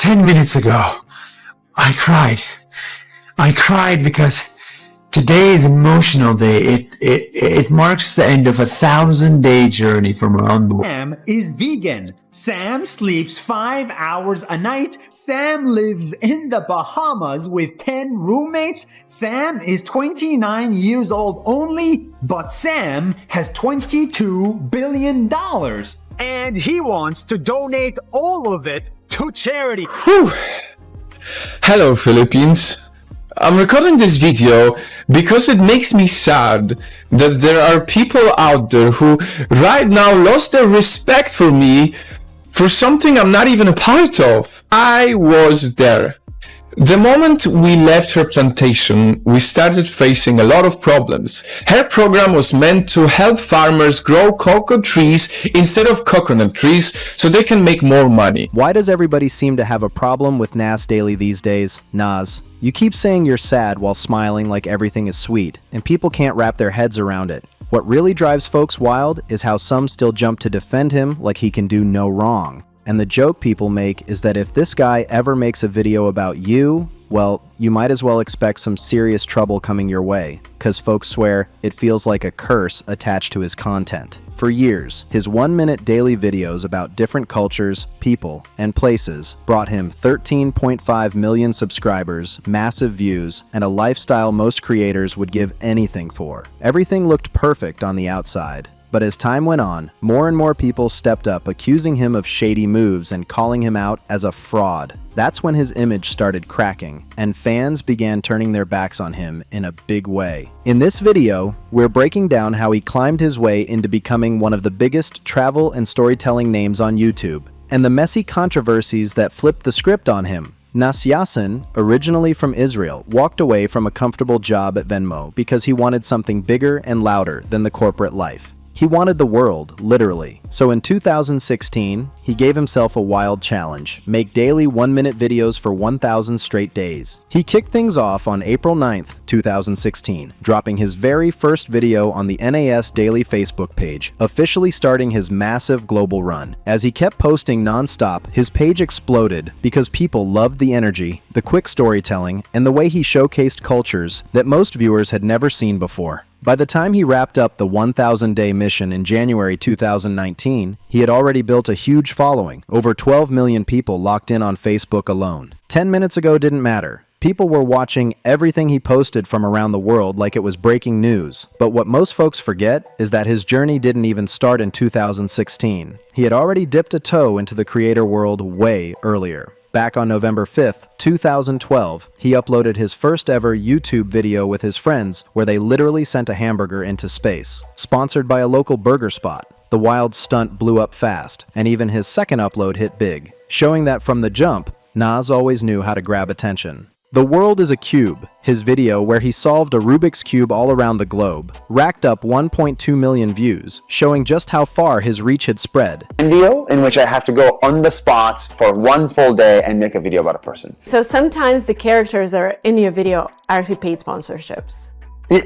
10 minutes ago, I cried. I cried because today is emotional day. It marks the end of a 1,000-day journey from around the world. Sam is vegan. Sam sleeps 5 hours a night. Sam lives in the Bahamas with 10 roommates. Sam is 29 years old only, but Sam has $22 billion. And he wants to donate all of it to charity. Whew. Hello, Philippines. I'm recording this video because it makes me sad that there are people out there who right now lost their respect for me for something I'm not even a part of. I was there. The moment we left her plantation, we started facing a lot of problems. Her program was meant to help farmers grow cocoa trees instead of coconut trees so they can make more money. Why does everybody seem to have a problem with Nas Daily these days? Nas, you keep saying you're sad while smiling like everything is sweet, and people can't wrap their heads around it. What really drives folks wild is how some still jump to defend him like he can do no wrong. And the joke people make is that if this guy ever makes a video about you, well, you might as well expect some serious trouble coming your way, because folks swear it feels like a curse attached to his content. For years, his 1-minute daily videos about different cultures, people, and places brought him 13.5 million subscribers, massive views, and a lifestyle most creators would give anything for. Everything looked perfect on the outside. But as time went on, more and more people stepped up accusing him of shady moves and calling him out as a fraud. That's when his image started cracking, and fans began turning their backs on him in a big way. In this video, we're breaking down how he climbed his way into becoming one of the biggest travel and storytelling names on YouTube, and the messy controversies that flipped the script on him. Nas, originally from Israel, walked away from a comfortable job at Venmo because he wanted something bigger and louder than the corporate life. He wanted the world, literally. So in 2016, he gave himself a wild challenge: make daily 1-minute videos for 1,000 straight days. He kicked things off on April 9th, 2016, dropping his very first video on the Nas Daily Facebook page, officially starting his massive global run. As he kept posting non-stop, his page exploded because people loved the energy, the quick storytelling, and the way he showcased cultures that most viewers had never seen before. By the time he wrapped up the 1,000-day mission in January 2019, he had already built a huge following, over 12 million people locked in on Facebook alone. 10 minutes ago didn't matter. People were watching everything he posted from around the world like it was breaking news. But what most folks forget is that his journey didn't even start in 2016. He had already dipped a toe into the creator world way earlier. Back on November 5th, 2012, he uploaded his first ever YouTube video with his friends where they literally sent a hamburger into space, sponsored by a local burger spot. The wild stunt blew up fast, and even his second upload hit big, showing that from the jump, Nas always knew how to grab attention. The World is a Cube, his video where he solved a Rubik's Cube all around the globe, racked up 1.2 million views, showing just how far his reach had spread. Video in which I have to go on the spot for one full day and make a video about a person. So sometimes the characters that are in your video are actually paid sponsorships.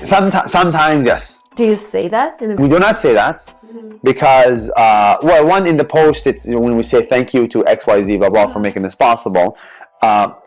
Sometimes, yes. Do you say that in the We do not say that because, well, one, in the post, it's when we say thank you to XYZ, blah, blah, for making this possible.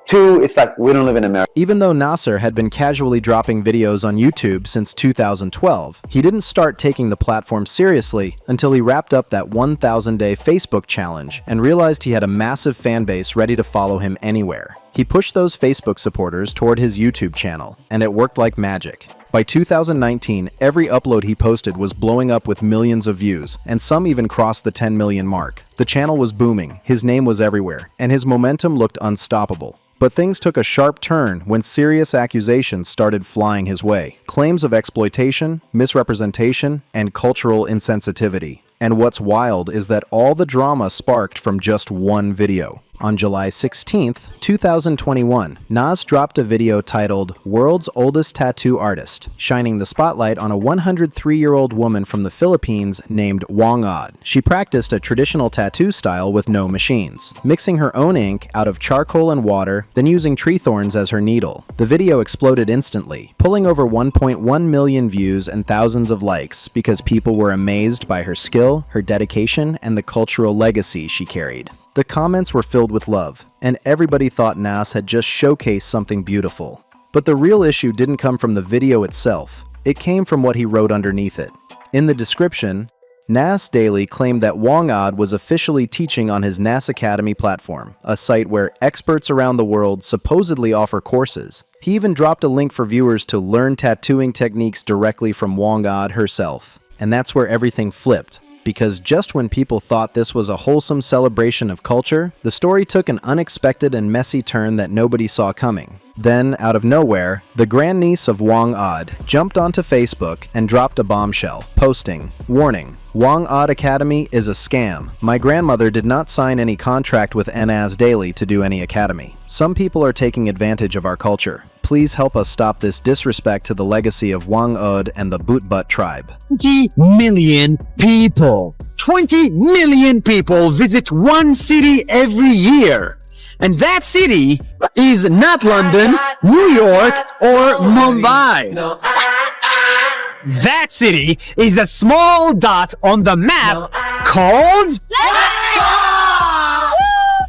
Two, it's like we don't live in America. Even though Nasser had been casually dropping videos on YouTube since 2012, he didn't start taking the platform seriously until he wrapped up that 1,000-day Facebook challenge and realized he had a massive fan base ready to follow him anywhere. He pushed those Facebook supporters toward his YouTube channel, and it worked like magic. By 2019, every upload he posted was blowing up with millions of views, and some even crossed the 10 million mark. The channel was booming, his name was everywhere, and his momentum looked unstoppable. But things took a sharp turn when serious accusations started flying his way. Claims of exploitation, misrepresentation, and cultural insensitivity. And what's wild is that all the drama sparked from just one video. On July 16th, 2021, Nas dropped a video titled "World's Oldest Tattoo Artist," shining the spotlight on a 103-year-old woman from the Philippines named Wong Od. She practiced a traditional tattoo style with no machines, mixing her own ink out of charcoal and water, then using tree thorns as her needle. The video exploded instantly, pulling over 1.1 million views and thousands of likes because people were amazed by her skill, her dedication, and the cultural legacy she carried. The comments were filled with love, and everybody thought Nas had just showcased something beautiful. But the real issue didn't come from the video itself. It came from what he wrote underneath it. In the description, Nas Daily claimed that Wong Od was officially teaching on his Nas Academy platform, a site where experts around the world supposedly offer courses. He even dropped a link for viewers to learn tattooing techniques directly from Wong Od herself. And that's where everything flipped. Because just when people thought this was a wholesome celebration of culture, the story took an unexpected and messy turn that nobody saw coming. Then, out of nowhere, the grandniece of Wong Od jumped onto Facebook and dropped a bombshell, posting, "Warning, Wong Od Academy is a scam. My grandmother did not sign any contract with Nas Daily to do any academy. Some people are taking advantage of our culture. Please help us stop this disrespect to the legacy of Wong Od and the Bootbutt tribe." 20 million people. 20 million people visit one city every year. And that city is not London, New York, or Mumbai. That city is a small dot on the map called...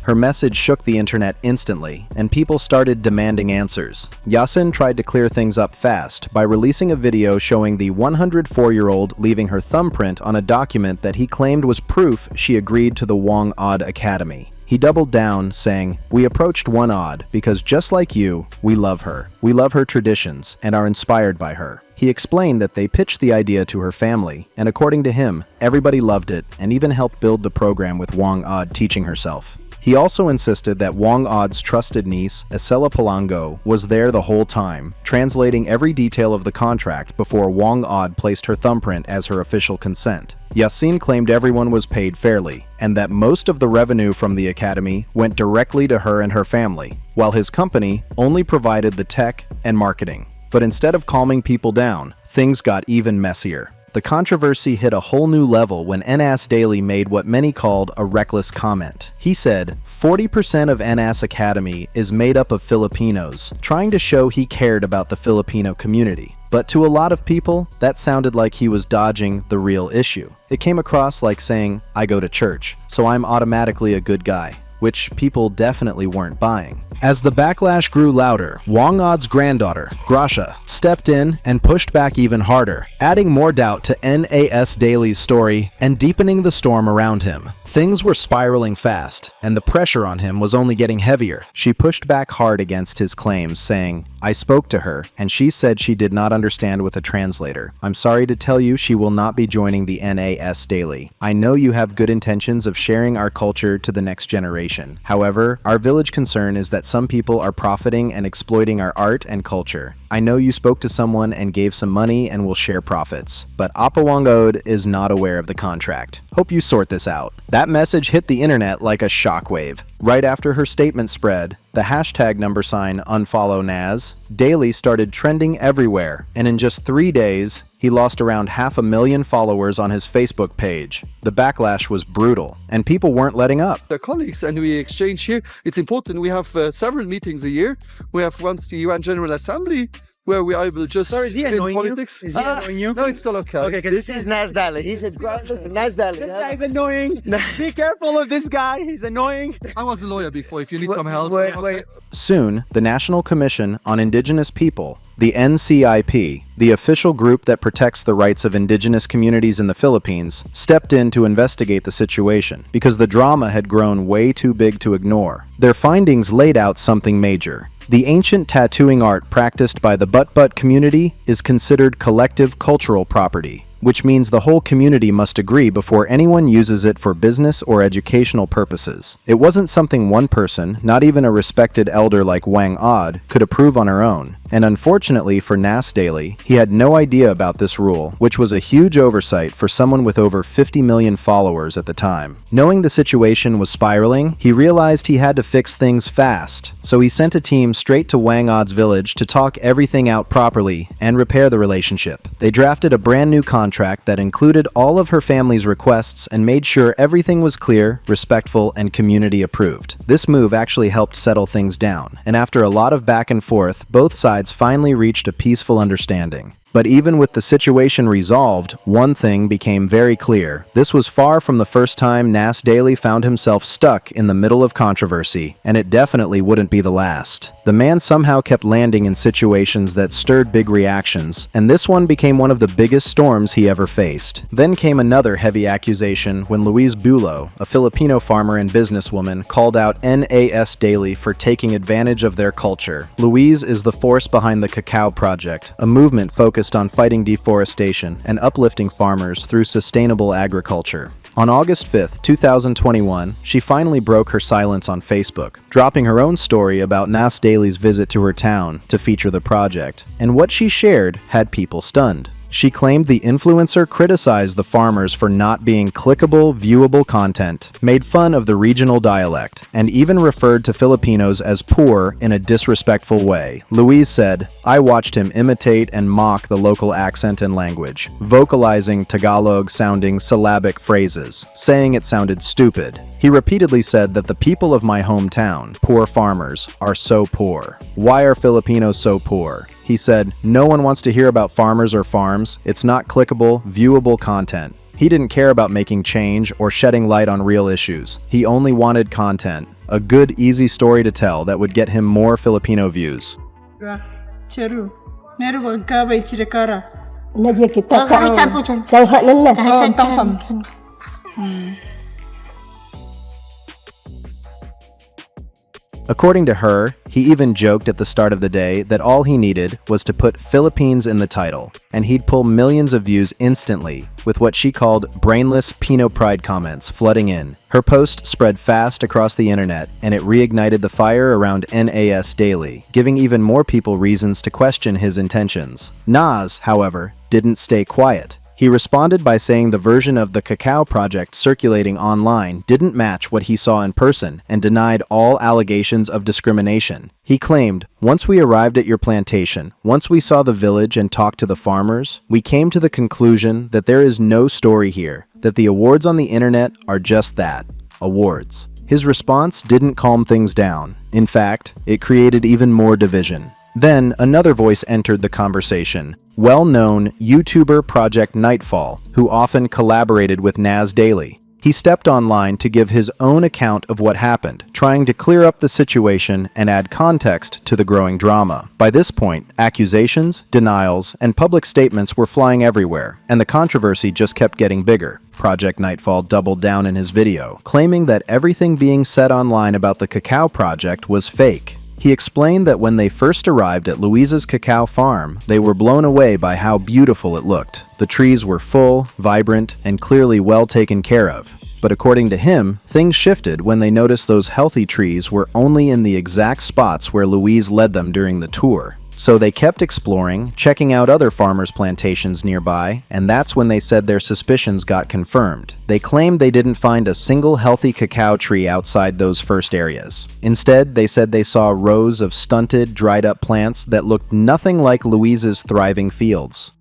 Her message shook the internet instantly, and people started demanding answers. Yasin tried to clear things up fast by releasing a video showing the 104-year-old leaving her thumbprint on a document that he claimed was proof she agreed to the Wong Od Academy. He doubled down, saying, "We approached Wong Od because just like you, we love her. We love her traditions and are inspired by her." He explained that they pitched the idea to her family, and according to him, everybody loved it and even helped build the program with Wong Od teaching herself. He also insisted that Wong Od's trusted niece, Esela Palango, was there the whole time, translating every detail of the contract before Wong Od placed her thumbprint as her official consent. Yasin claimed everyone was paid fairly, and that most of the revenue from the academy went directly to her and her family, while his company only provided the tech and marketing. But instead of calming people down, things got even messier. The controversy hit a whole new level when Nas Daily made what many called a reckless comment. He said, 40% of Nas Academy is made up of Filipinos, trying to show he cared about the Filipino community. But to a lot of people, that sounded like he was dodging the real issue. It came across like saying, "I go to church, so I'm automatically a good guy," which people definitely weren't buying. As the backlash grew louder, Wong Od's granddaughter, Gracia, stepped in and pushed back even harder, adding more doubt to Nas Daily's story and deepening the storm around him. Things were spiraling fast, and the pressure on him was only getting heavier. She pushed back hard against his claims, saying, "I spoke to her, and she said she did not understand with a translator. I'm sorry to tell you she will not be joining the Nas Daily. I know you have good intentions of sharing our culture to the next generation. However, our village concern is that some people are profiting and exploiting our art and culture. I know you spoke to someone and gave some money and will share profits, but Appa Wong Od is not aware of the contract. Hope you sort this out." That message hit the internet like a shockwave. Right after her statement spread, the hashtag $unfollow Nas Daily started trending everywhere, and in just 3 days, he lost around 500,000 followers on his Facebook page. The backlash was brutal, and people weren't letting up. The colleagues and we exchange here. It's important. We have several meetings a year. We have once the UN General Assembly, where we will just Sorry, is he in annoying politics. you? Is he annoying you? No, it's still okay. Okay, This is Nas Daily. He's a Nas Daily. This guy's annoying. Be careful of this guy. He's annoying. I was a lawyer before. If you need some help. Wait. Soon, the National Commission on Indigenous People, the NCIP, the official group that protects the rights of indigenous communities in the Philippines, stepped in to investigate the situation because the drama had grown way too big to ignore. Their findings laid out something major. The ancient tattooing art practiced by the Bootbutt community is considered collective cultural property, which means the whole community must agree before anyone uses it for business or educational purposes. It wasn't something one person, not even a respected elder like Wong Od, could approve on her own. And unfortunately for Nas Daily, he had no idea about this rule, which was a huge oversight for someone with over 50 million followers at the time. Knowing the situation was spiraling, he realized he had to fix things fast, so he sent a team straight to Wong Od's village to talk everything out properly and repair the relationship. They drafted a brand new contract that included all of her family's requests and made sure everything was clear, respectful, and community approved. This move actually helped settle things down, and after a lot of back and forth, both sides finally reached a peaceful understanding. But even with the situation resolved, one thing became very clear. This was far from the first time Nas Daily found himself stuck in the middle of controversy, and it definitely wouldn't be the last. The man somehow kept landing in situations that stirred big reactions, and this one became one of the biggest storms he ever faced. Then came another heavy accusation when Louise Bulo, a Filipino farmer and businesswoman, called out Nas Daily for taking advantage of their culture. Louise is the force behind the Cacao Project, a movement focused on fighting deforestation and uplifting farmers through sustainable agriculture. On August 5, 2021, she finally broke her silence on Facebook, dropping her own story about Nas Daily's visit to her town to feature the project, and what she shared had people stunned. She claimed the influencer criticized the farmers for not being clickable, viewable content, made fun of the regional dialect, and even referred to Filipinos as poor in a disrespectful way. Louise said, "I watched him imitate and mock the local accent and language, vocalizing Tagalog-sounding syllabic phrases, saying it sounded stupid. He repeatedly said that the people of my hometown, poor farmers, are so poor. Why are Filipinos so poor? He said, no one wants to hear about farmers or farms. It's not clickable, viewable content. He didn't care about making change or shedding light on real issues. He only wanted content, a good, easy story to tell that would get him more Filipino views." According to her, he even joked at the start of the day that all he needed was to put Philippines in the title, and he'd pull millions of views instantly, with what she called brainless Pino Pride comments flooding in. Her post spread fast across the internet, and it reignited the fire around Nas Daily, giving even more people reasons to question his intentions. Nas, however, didn't stay quiet. He responded by saying the version of the Cacao Project circulating online didn't match what he saw in person and denied all allegations of discrimination. He claimed, "Once we arrived at your plantation, once we saw the village and talked to the farmers, we came to the conclusion that there is no story here, that the awards on the internet are just that, awards." His response didn't calm things down. In fact, it created even more division. Then, another voice entered the conversation. Well-known YouTuber Project Nightfall, who often collaborated with Nas Daily. He stepped online to give his own account of what happened, trying to clear up the situation and add context to the growing drama. By this point, accusations, denials, and public statements were flying everywhere, and the controversy just kept getting bigger. Project Nightfall doubled down in his video, claiming that everything being said online about the Cacao Project was fake. He explained that when they first arrived at Louise's cacao farm, they were blown away by how beautiful it looked. The trees were full, vibrant, and clearly well taken care of. But according to him, things shifted when they noticed those healthy trees were only in the exact spots where Louise led them during the tour. So they kept exploring, checking out other farmers' plantations nearby, and that's when they said their suspicions got confirmed. They claimed they didn't find a single healthy cacao tree outside those first areas. Instead, they said they saw rows of stunted, dried-up plants that looked nothing like Louise's thriving fields.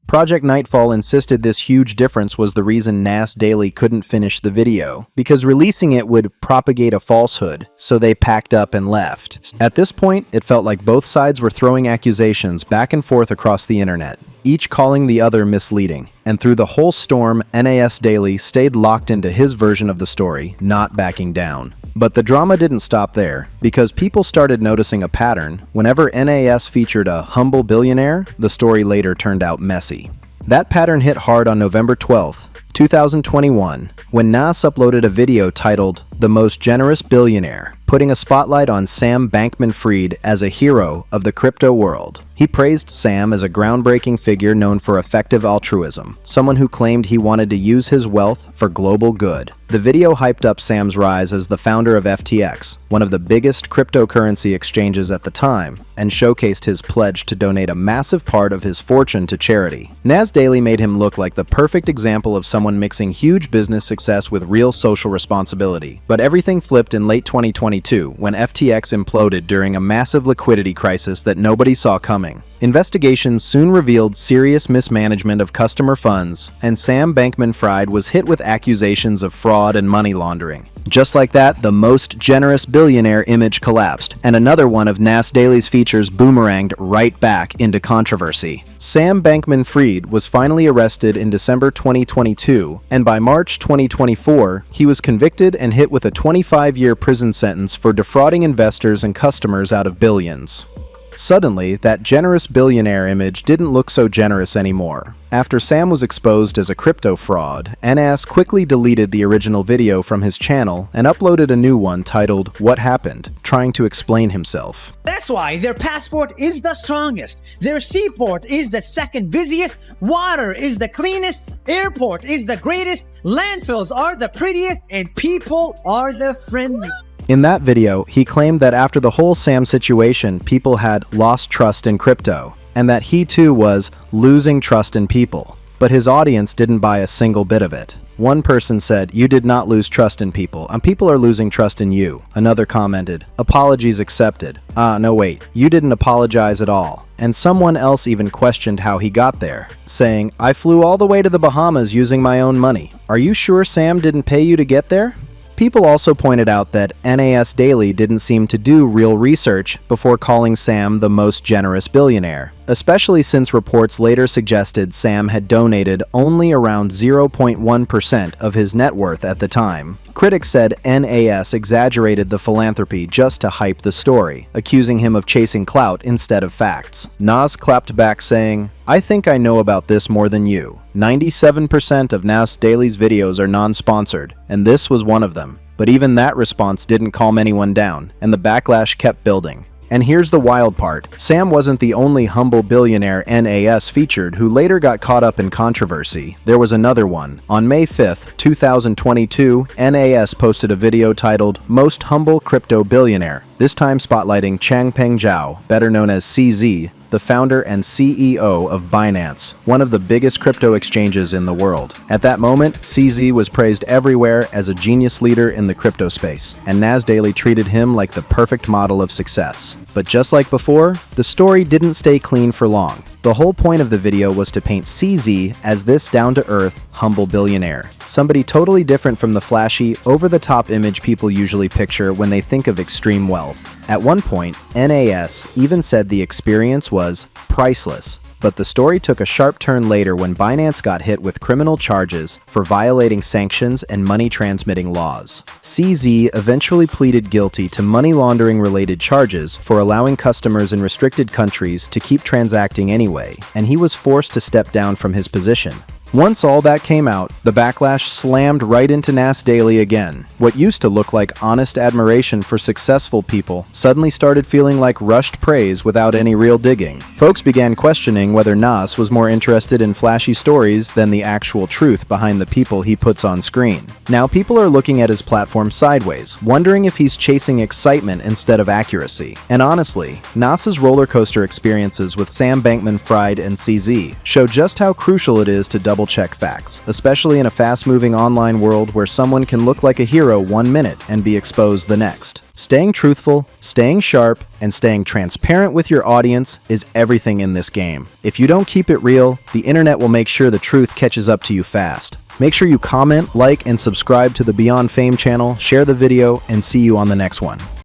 Project Nightfall insisted this huge difference was the reason Nas Daily couldn't finish the video, because releasing it would propagate a falsehood, so they packed up and left. At this point, it felt like both sides were throwing accusations back and forth across the internet, each calling the other misleading. And through the whole storm, Nas Daily stayed locked into his version of the story, not backing down. But the drama didn't stop there, because people started noticing a pattern. Whenever Nas featured a humble billionaire, the story later turned out messy. That pattern hit hard on November 12th, 2021, when Nas uploaded a video titled "The Most Generous Billionaire," putting a spotlight on Sam Bankman-Fried as a hero of the crypto world. He praised Sam as a groundbreaking figure known for effective altruism, someone who claimed he wanted to use his wealth for global good. The video hyped up Sam's rise as the founder of FTX, one of the biggest cryptocurrency exchanges at the time, and showcased his pledge to donate a massive part of his fortune to charity. Nas Daily made him look like the perfect example of someone mixing huge business success with real social responsibility. But everything flipped in late 2022 when FTX imploded during a massive liquidity crisis that nobody saw coming. overwhelming. Investigations soon revealed serious mismanagement of customer funds, and Sam Bankman-Fried was hit with accusations of fraud and money laundering. Just like that, the most generous billionaire image collapsed, and another one of Nas Daily's features boomeranged right back into controversy. Sam Bankman-Fried was finally arrested in December 2022, and by March 2024, he was convicted and hit with a 25-year prison sentence for defrauding investors and customers out of billions. Suddenly, that generous billionaire image didn't look so generous anymore. After Sam was exposed as a crypto fraud, Nas quickly deleted the original video from his channel and uploaded a new one titled "What Happened?", trying to explain himself. That's why their passport is the strongest, their seaport is the second busiest, water is the cleanest, airport is the greatest, landfills are the prettiest, and people are the friendliest. In that video, he claimed that after the whole Sam situation, people had lost trust in crypto, and that he too was losing trust in people. But his audience didn't buy a single bit of it. One person said, "You did not lose trust in people, and people are losing trust in you." Another commented, "Apologies accepted." No wait, you didn't apologize at all. And someone else even questioned how he got there, saying, "I flew all the way to the Bahamas using my own money. Are you sure Sam didn't pay you to get there?" People also pointed out that Nas Daily didn't seem to do real research before calling Sam the most generous billionaire, especially since reports later suggested Sam had donated only around 0.1% of his net worth at the time. Critics said Nas exaggerated the philanthropy just to hype the story, accusing him of chasing clout instead of facts. Nas clapped back saying, "I think I know about this more than you. 97% of Nas Daily's videos are non-sponsored, and this was one of them." But even that response didn't calm anyone down, and the backlash kept building. And here's the wild part. Sam wasn't the only humble billionaire Nas featured who later got caught up in controversy. There was another one. On May 5th, 2022, Nas posted a video titled "Most Humble Crypto Billionaire," this time spotlighting Changpeng Zhao, better known as CZ, the founder and CEO of Binance, one of the biggest crypto exchanges in the world. At that moment, CZ was praised everywhere as a genius leader in the crypto space, and Nas Daily treated him like the perfect model of success. But just like before, the story didn't stay clean for long. The whole point of the video was to paint CZ as this down-to-earth, humble billionaire, somebody totally different from the flashy, over-the-top image people usually picture when they think of extreme wealth. At one point, Nas even said the experience was priceless. But the story took a sharp turn later when Binance got hit with criminal charges for violating sanctions and money transmitting laws. CZ eventually pleaded guilty to money laundering related charges for allowing customers in restricted countries to keep transacting anyway, and he was forced to step down from his position. Once all that came out, the backlash slammed right into Nas Daily again. What used to look like honest admiration for successful people suddenly started feeling like rushed praise without any real digging. Folks began questioning whether Nas was more interested in flashy stories than the actual truth behind the people he puts on screen. Now people are looking at his platform sideways, wondering if he's chasing excitement instead of accuracy. And honestly, Nas's roller coaster experiences with Sam Bankman-Fried and CZ show just how crucial it is to double-check facts, especially in a fast-moving online world where someone can look like a hero 1 minute and be exposed the next. Staying truthful, staying sharp, and staying transparent with your audience is everything in this game. If you don't keep it real, the internet will make sure the truth catches up to you fast. Make sure you comment, like, and subscribe to the BeyondFame channel, share the video, and see you on the next one.